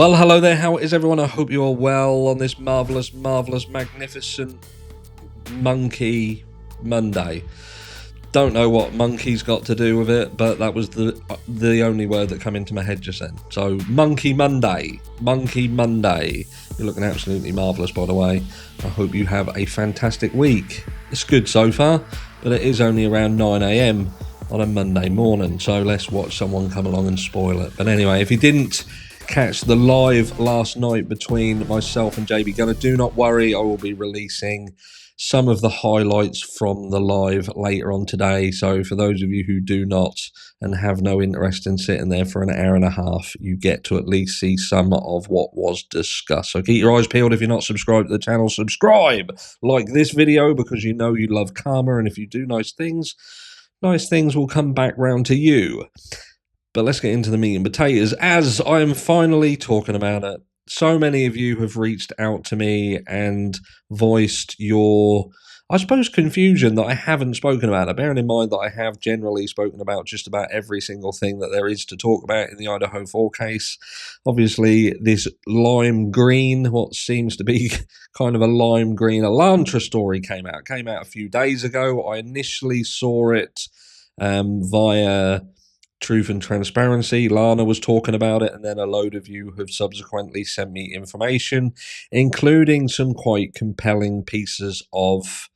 Well, hello there. How is everyone? I hope you are well on this marvelous, magnificent Monkey Monday. Don't know what monkey's got to do with it, but that was the only word that came into my head just then. So, Monkey Monday. You're looking absolutely marvellous, by the way. I hope you have a fantastic week. It's good so far, but it is only around 9 a.m. on a Monday morning, so let's watch someone come along and spoil it. But anyway, if you didn't catch the live last night between myself and JB Gunner, do not worry, I will be releasing some of the highlights from the live later on today. So for those of you who do not and have no interest in sitting there for an hour and a half, you get to at least see some of what was discussed. So keep your eyes peeled. If you're not subscribed to the channel, subscribe, like this video, because you know you love karma, and if you do nice things will come back round to you. But let's get into the meat and potatoes, as I am finally talking about it. So many of you have reached out to me and voiced your, I suppose, confusion that I haven't spoken about it, bearing in mind that I have generally spoken about just about every single thing that there is to talk about in the Idaho 4 case. Obviously, this lime green, what seems to be kind of a lime green Elantra story came out a few days ago. I initially saw it via Truth and Transparency. Lana was talking about it, and then a load of you have subsequently sent me information, including some quite compelling pieces of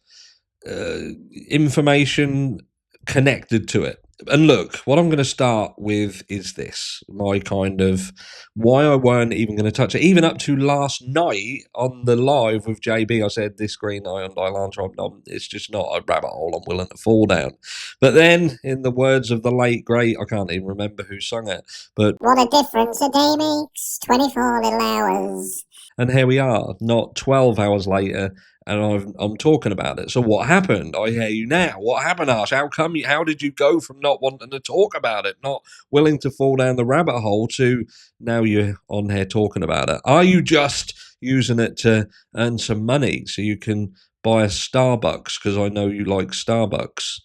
information connected to it. And look, what I'm going to start with is this, my kind of why I weren't even going to touch it. Even up to last night on the live with JB, I said this green Hyundai Elantra, it's just not a rabbit hole I'm willing to fall down. But then, in the words of the late great, I can't even remember who sung it, but what a difference a day makes, 24 little hours. And here we are, not 12 hours later, and I'm talking about it. So what happened? I hear you now. What happened, Ash? How did you go from not wanting to talk about it, not willing to fall down the rabbit hole, to now you're on here talking about it? Are you just using it to earn some money so you can buy a Starbucks? Because I know you like Starbucks.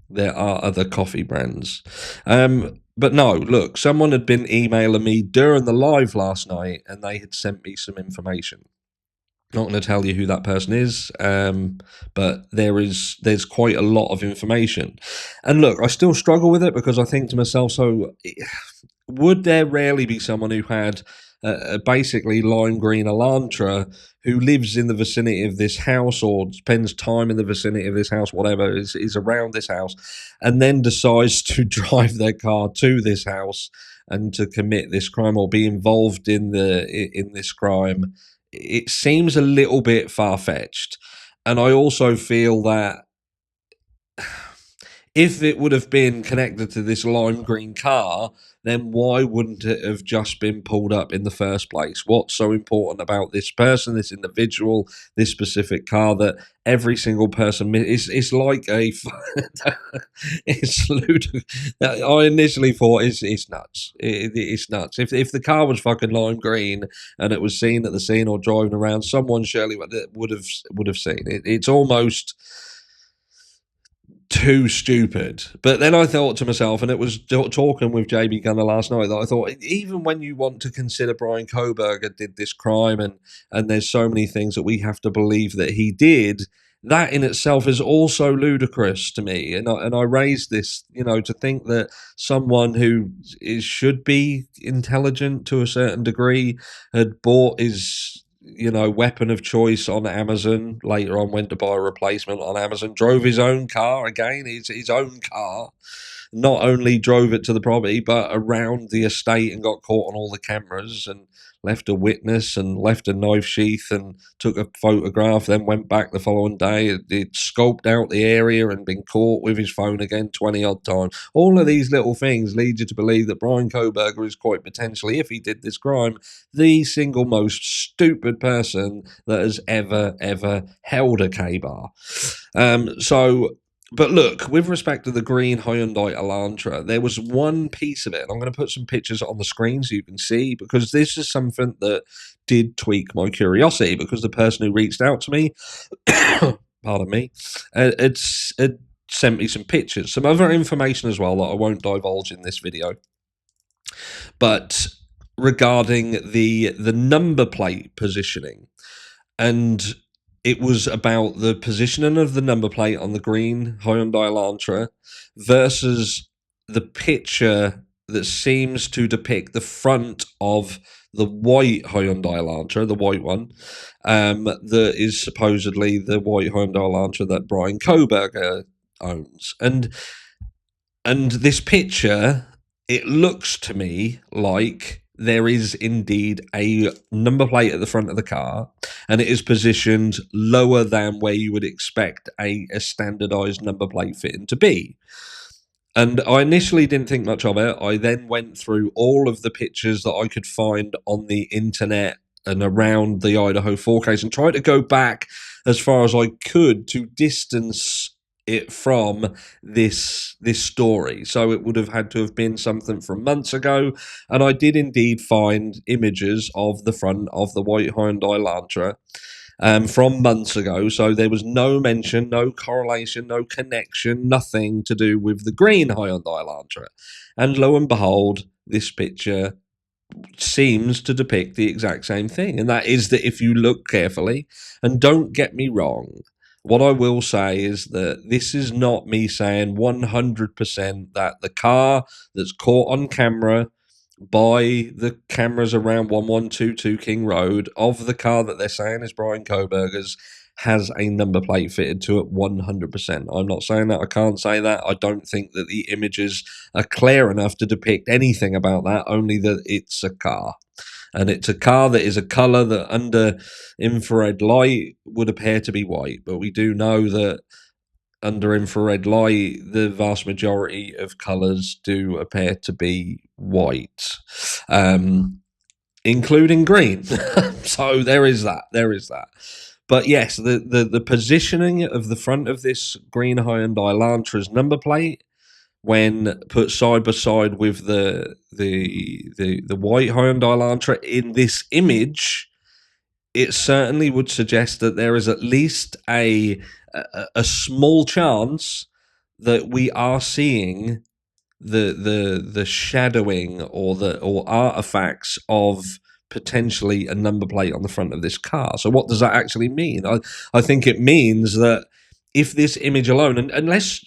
There are other coffee brands. But no, look, someone had been emailing me during the live last night, and they had sent me some information. Not going to tell you who that person is, but there's quite a lot of information. And look, I still struggle with it, because I think to myself, so would there really be someone who had a basically lime green Elantra who lives in the vicinity of this house, or spends time in the vicinity of this house, whatever, is around this house, and then decides to drive their car to this house and to commit this crime or be involved in this crime? It seems a little bit far-fetched. And I also feel that if it would have been connected to this lime green car, then why wouldn't it have just been pulled up in the first place? What's so important about this person, this individual, this specific car, that every single person it's like a it's ludicrous. I initially thought it's nuts. It's nuts. If the car was fucking lime green and it was seen at the scene or driving around, someone surely would have seen it. It's almost too stupid. But then I thought to myself, and it was talking with JB Gunner last night, that I thought, even when you want to consider Bryan Kohbergers did this crime, and there's so many things that we have to believe that he did, that in itself is also ludicrous to me. And I raised this, to think that someone who should be intelligent to a certain degree had bought his weapon of choice on Amazon, later on went to buy a replacement on Amazon, drove his own car, again, his own car, not only drove it to the property, but around the estate, and got caught on all the cameras, and left a witness, and left a knife sheath, and took a photograph, then went back the following day. It scoped out the area and been caught with his phone again 20-odd times. All of these little things lead you to believe that Bryan Kohbergers is quite potentially, if he did this crime, the single most stupid person that has ever held a K-bar. But look, with respect to the green Hyundai Elantra, there was one piece of it, and I'm going to put some pictures on the screen so you can see, because this is something that did tweak my curiosity, because the person who reached out to me, pardon me, it sent me some pictures, some other information as well that I won't divulge in this video. But regarding the number plate positioning, and it was about the positioning of the number plate on the green Hyundai Elantra versus the picture that seems to depict the front of the white Hyundai Elantra, the white one, that is supposedly the white Hyundai Elantra that Bryan Kohberger owns. And this picture, it looks to me like there is indeed a number plate at the front of the car, and it is positioned lower than where you would expect a standardized number plate fitting to be. And I initially didn't think much of it. I then went through all of the pictures that I could find on the internet and around the Idaho 4Ks and tried to go back as far as I could to distance it from this story. So it would have had to have been something from months ago, and I did indeed find images of the front of the white Hyundai Elantra from months ago. So there was no mention, no correlation, no connection, nothing to do with the green Hyundai Elantra. And lo and behold, this picture seems to depict the exact same thing. And that is that if you look carefully, and don't get me wrong, what I will say is that this is not me saying 100% that the car that's caught on camera by the cameras around 1122 King Road of the car that they're saying is Bryan Kohbergers has a number plate fitted to it 100%. I'm not saying that. I can't say that. I don't think that the images are clear enough to depict anything about that, only that it's a car. And it's a car that is a colour that under infrared light would appear to be white. But we do know that under infrared light, the vast majority of colours do appear to be white, including green. So there is that. There is that. But yes, the positioning of the front of this green Hyundai Elantra's number plate, when put side by side with the white Hyundai Elantra in this image, it certainly would suggest that there is at least a small chance that we are seeing the shadowing or artifacts of potentially a number plate on the front of this car. So what does that actually mean? I think it means that if this image alone, and let's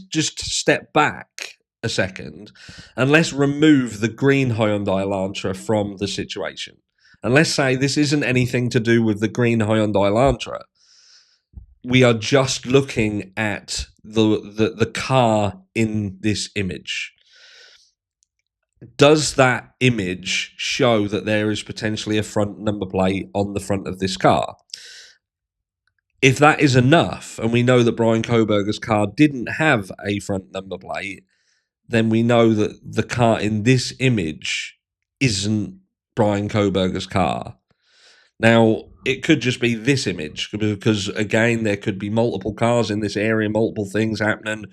just step back a second and let's remove the green Hyundai Elantra from the situation. And let's say this isn't anything to do with the green Hyundai Elantra. We are just looking at the car in this image. Does that image show that there is potentially a front number plate on the front of this car? If that is enough, and we know that Bryan Kohberger's car didn't have a front number plate, then we know that the car in this image isn't Bryan Kohberger's car. Now, it could just be this image, because, again, there could be multiple cars in this area, multiple things happening,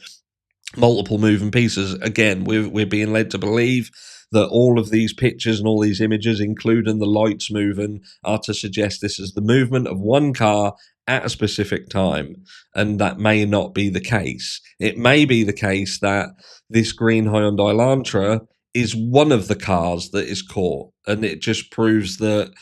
multiple moving pieces. Again, we're being led to believe that all of these pictures and all these images, including the lights moving, are to suggest this is the movement of one car at a specific time, and that may not be the case. It may be the case that this green Hyundai Elantra is one of the cars that is caught, and it just proves that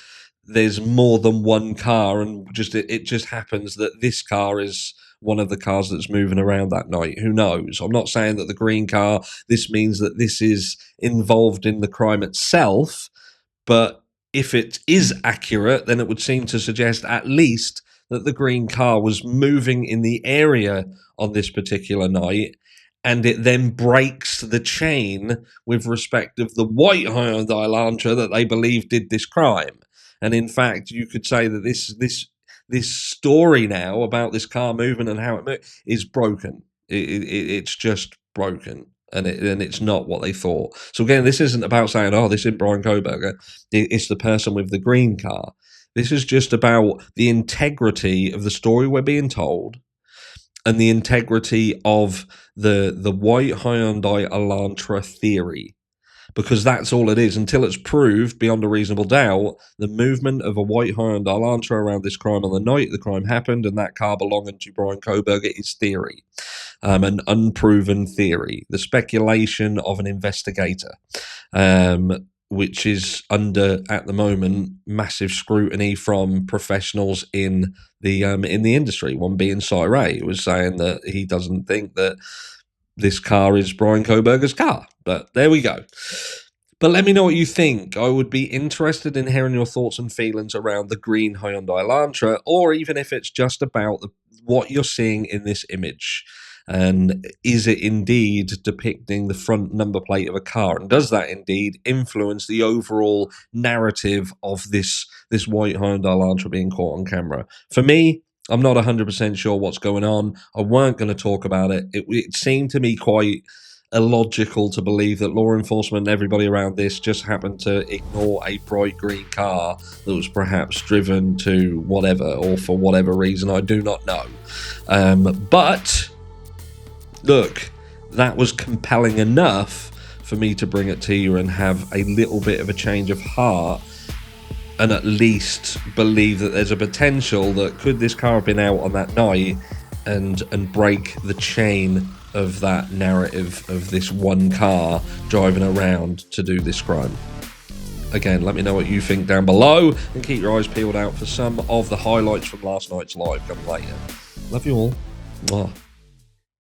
there's more than one car, and it just happens that this car is one of the cars that's moving around that night. Who knows? I'm not saying that the green car, this means that this is involved in the crime itself, but if it is accurate, then it would seem to suggest at least that the green car was moving in the area on this particular night, and it then breaks the chain with respect of the white Hyundai Elantra that they believe did this crime. And in fact, you could say that this story now about this car moving and how it moved is broken. It's just broken, and it's not what they thought. So again, this isn't about saying, oh, this isn't Bryan Kohberger. It's the person with the green car. This is just about the integrity of the story we're being told, and the integrity of the white Hyundai Elantra theory. Because that's all it is. Until it's proved beyond a reasonable doubt, the movement of a white Hyundai Elantra around this crime on the night the crime happened, and that car belonging to Bryan Kohberger is theory, an unproven theory, the speculation of an investigator. which is under, at the moment, massive scrutiny from professionals in the industry. One being Ray, who was saying that he doesn't think that this car is Bryan Kohbergers' car. But there we go. But let me know what you think. I would be interested in hearing your thoughts and feelings around the green Hyundai Elantra, or even if it's just about what you're seeing in this image. And is it indeed depicting the front number plate of a car? And does that indeed influence the overall narrative of this white Hyundai Elantra being caught on camera? For me, I'm not 100% sure what's going on. I weren't going to talk about it. It seemed to me quite illogical to believe that law enforcement and everybody around this just happened to ignore a bright green car that was perhaps driven to whatever, or for whatever reason, I do not know. But look, that was compelling enough for me to bring it to you and have a little bit of a change of heart, and at least believe that there's a potential that could this car have been out on that night and break the chain of that narrative of this one car driving around to do this crime. Again, let me know what you think down below, and keep your eyes peeled out for some of the highlights from last night's live coming later. Love you all. Mwah.